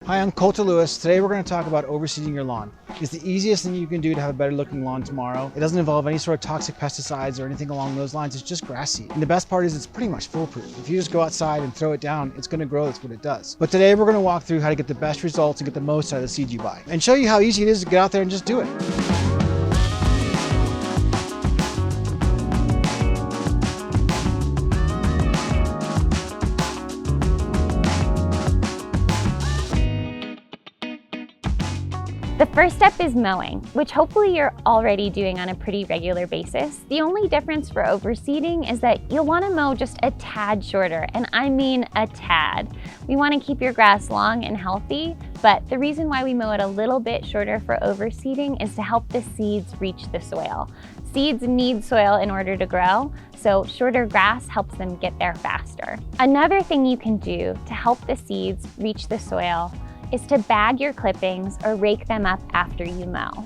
Hi, I'm Colter Lewis. Today we're going to talk about overseeding your lawn. It's the easiest thing you can do to have a better looking lawn tomorrow. It doesn't involve any sort of toxic pesticides or anything along those lines. It's just grass seed. And the best part is it's pretty much foolproof. If you just go outside and throw it down, it's going to grow. That's what it does. But today we're going to walk through how to get the best results and get the most out of the seed you buy and show you how easy it is to get out there and just do it. The first step is mowing, which hopefully you're already doing on a pretty regular basis. The only difference for overseeding is that you'll want to mow just a tad shorter, and I mean a tad. We want to keep your grass long and healthy, but the reason why we mow it a little bit shorter for overseeding is to help the seeds reach the soil. Seeds need soil in order to grow, so shorter grass helps them get there faster. Another thing you can do to help the seeds reach the soil is to bag your clippings or rake them up after you mow.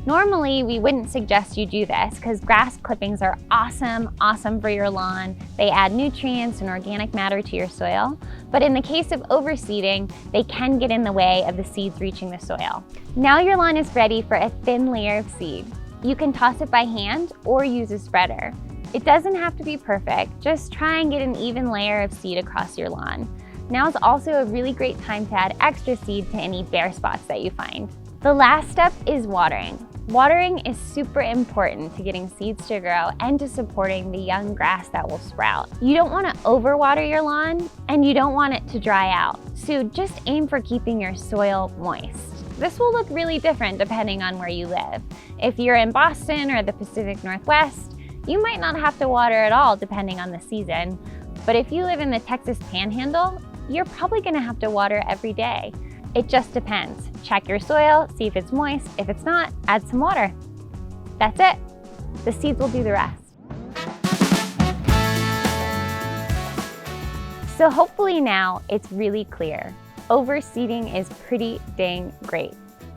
Normally, we wouldn't suggest you do this because grass clippings are awesome for your lawn. They add nutrients and organic matter to your soil. But in the case of overseeding, they can get in the way of the seeds reaching the soil. Now your lawn is ready for a thin layer of seed. You can toss it by hand or use a spreader. It doesn't have to be perfect, just try and get an even layer of seed across your lawn. Now is also a really great time to add extra seed to any bare spots that you find. The last step is watering. Watering is super important to getting seeds to grow and to supporting the young grass that will sprout. You don't want to overwater your lawn and you don't want it to dry out. So just aim for keeping your soil moist. This will look really different depending on where you live. If you're in Boston or the Pacific Northwest, you might not have to water at all depending on the season. But if you live in the Texas Panhandle, you're probably gonna have to water every day. It just depends. Check your soil, see if it's moist. If it's not, add some water. That's it. The seeds will do the rest. So hopefully now it's really clear. Overseeding is pretty dang great.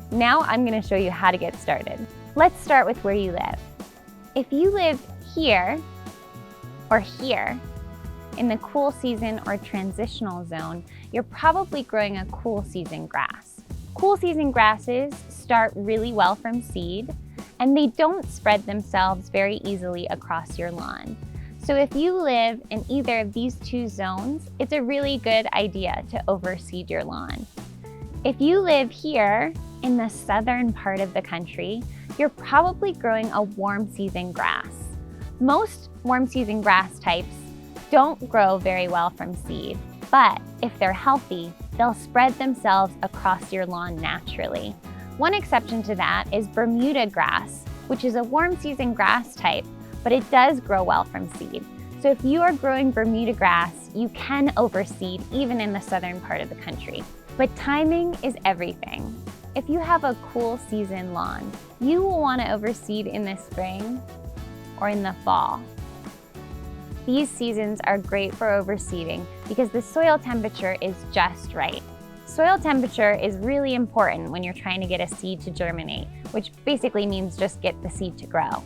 Now I'm gonna show you how to get started. Let's start with where you live. If you live here or here, in the cool season or transitional zone, you're probably growing a cool season grass. Cool season grasses start really well from seed, and they don't spread themselves very easily across your lawn. So if you live in either of these two zones, it's a really good idea to overseed your lawn. If you live here in the southern part of the country, you're probably growing a warm season grass. Most warm season grass types don't grow very well from seed, but if they're healthy, they'll spread themselves across your lawn naturally. One exception to that is Bermuda grass, which is a warm season grass type, but it does grow well from seed. So if you are growing Bermuda grass, you can overseed even in the southern part of the country. But timing is everything. If you have a cool season lawn, you will want to overseed in the spring or in the fall. These seasons are great for overseeding because the soil temperature is just right. Soil temperature is really important when you're trying to get a seed to germinate, which basically means just get the seed to grow.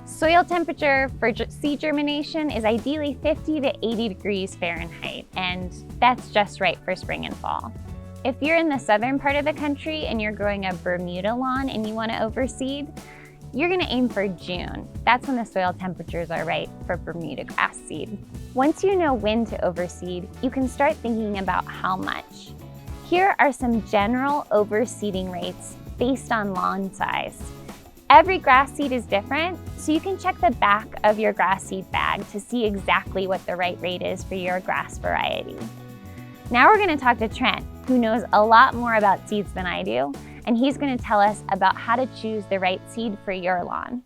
Soil temperature for seed germination is ideally 50 to 80 degrees Fahrenheit, and that's just right for spring and fall. If you're in the southern part of the country and you're growing a Bermuda lawn and you want to overseed, you're gonna aim for June. That's when the soil temperatures are right for Bermuda grass seed. Once you know when to overseed, you can start thinking about how much. Here are some general overseeding rates based on lawn size. Every grass seed is different, so you can check the back of your grass seed bag to see exactly what the right rate is for your grass variety. Now we're gonna talk to Trent, who knows a lot more about seeds than I do, and he's going to tell us about how to choose the right seed for your lawn.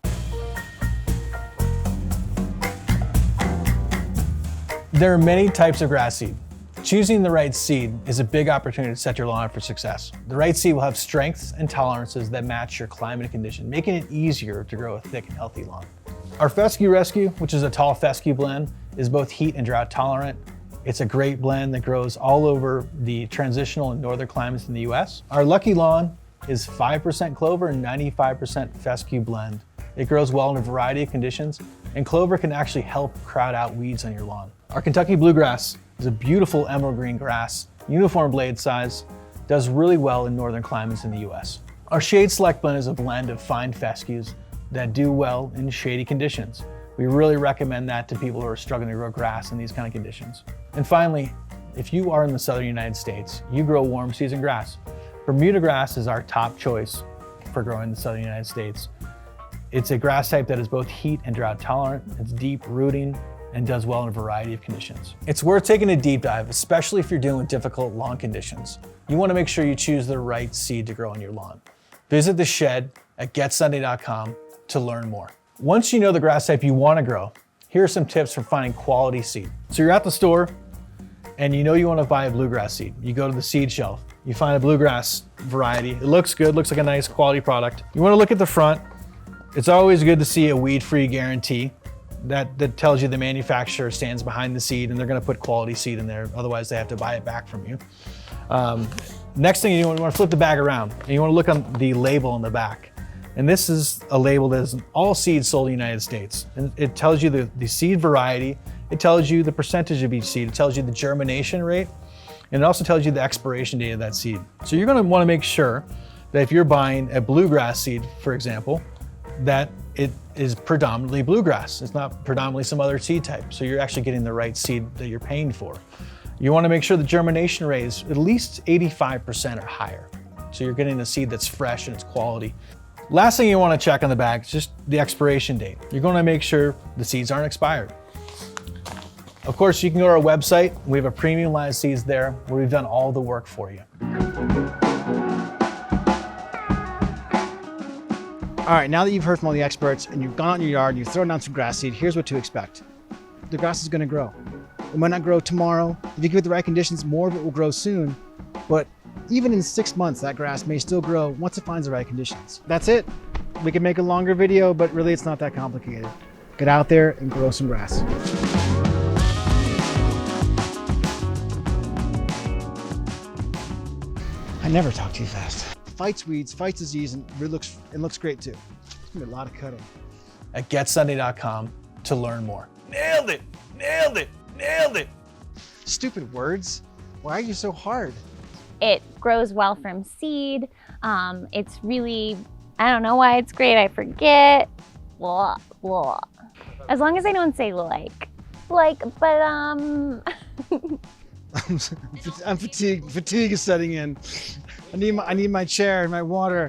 There are many types of grass seed. Choosing the right seed is a big opportunity to set your lawn up for success. The right seed will have strengths and tolerances that match your climate and condition, making it easier to grow a thick and healthy lawn. Our Fescue Rescue, which is a tall fescue blend, is both heat and drought tolerant. It's a great blend that grows all over the transitional and northern climates in the US. Our Lucky Lawn is 5% clover and 95% fescue blend. It grows well in a variety of conditions, and clover can actually help crowd out weeds on your lawn. Our Kentucky Bluegrass is a beautiful emerald green grass, uniform blade size, does really well in northern climates in the US. Our Shade Select blend is a blend of fine fescues that do well in shady conditions. We really recommend that to people who are struggling to grow grass in these kind of conditions. And finally, if you are in the southern United States, you grow warm season grass. Bermuda grass is our top choice for growing in the southern United States. It's a grass type that is both heat and drought tolerant. It's deep rooting and does well in a variety of conditions. It's worth taking a deep dive, especially if you're dealing with difficult lawn conditions. You want to make sure you choose the right seed to grow on your lawn. Visit the shed at getsunday.com to learn more. Once you know the grass type you want to grow, here are some tips for finding quality seed. So you're at the store and you know you want to buy a bluegrass seed. You go to the seed shelf, you find a bluegrass variety. It looks good, looks like a nice quality product. You want to look at the front. It's always good to see a weed-free guarantee. That tells you the manufacturer stands behind the seed and they're going to put quality seed in there. Otherwise, they have to buy it back from you. Next thing you want to flip the bag around and you want to look on the label on the back. And this is a label that is all seeds sold in the United States. And it tells you the seed variety. It tells you the percentage of each seed. It tells you the germination rate. And it also tells you the expiration date of that seed. So you're going to want to make sure that if you're buying a bluegrass seed, for example, that it is predominantly bluegrass. It's not predominantly some other seed type. So you're actually getting the right seed that you're paying for. You want to make sure the germination rate is at least 85% or higher. So you're getting a seed that's fresh and it's quality. Last thing you want to check on the bag is just the expiration date. You're going to make sure the seeds aren't expired. Of course, you can go to our website. We have a premium line of seeds there where we've done all the work for you. All right, now that you've heard from all the experts and you've gone out in your yard, you've thrown down some grass seed, here's what to expect. The grass is going to grow. It might not grow tomorrow. If you give it the right conditions, more of it will grow soon. But even in 6 months, that grass may still grow once it finds the right conditions. That's it. We can make a longer video, but really it's not that complicated. Get out there and grow some grass. I never talk too fast. Fights weeds, fights disease, and it looks great too. It's gonna be a lot of cutting. At getsunday.com to learn more. Nailed it, nailed it, nailed it. Stupid words. Why are you so hard? It grows well from seed. It's really, I don't know why it's great, I forget. Blah, blah. As long as I don't say like, but I'm fatigued. Fatigue is setting in. I need my chair and my water.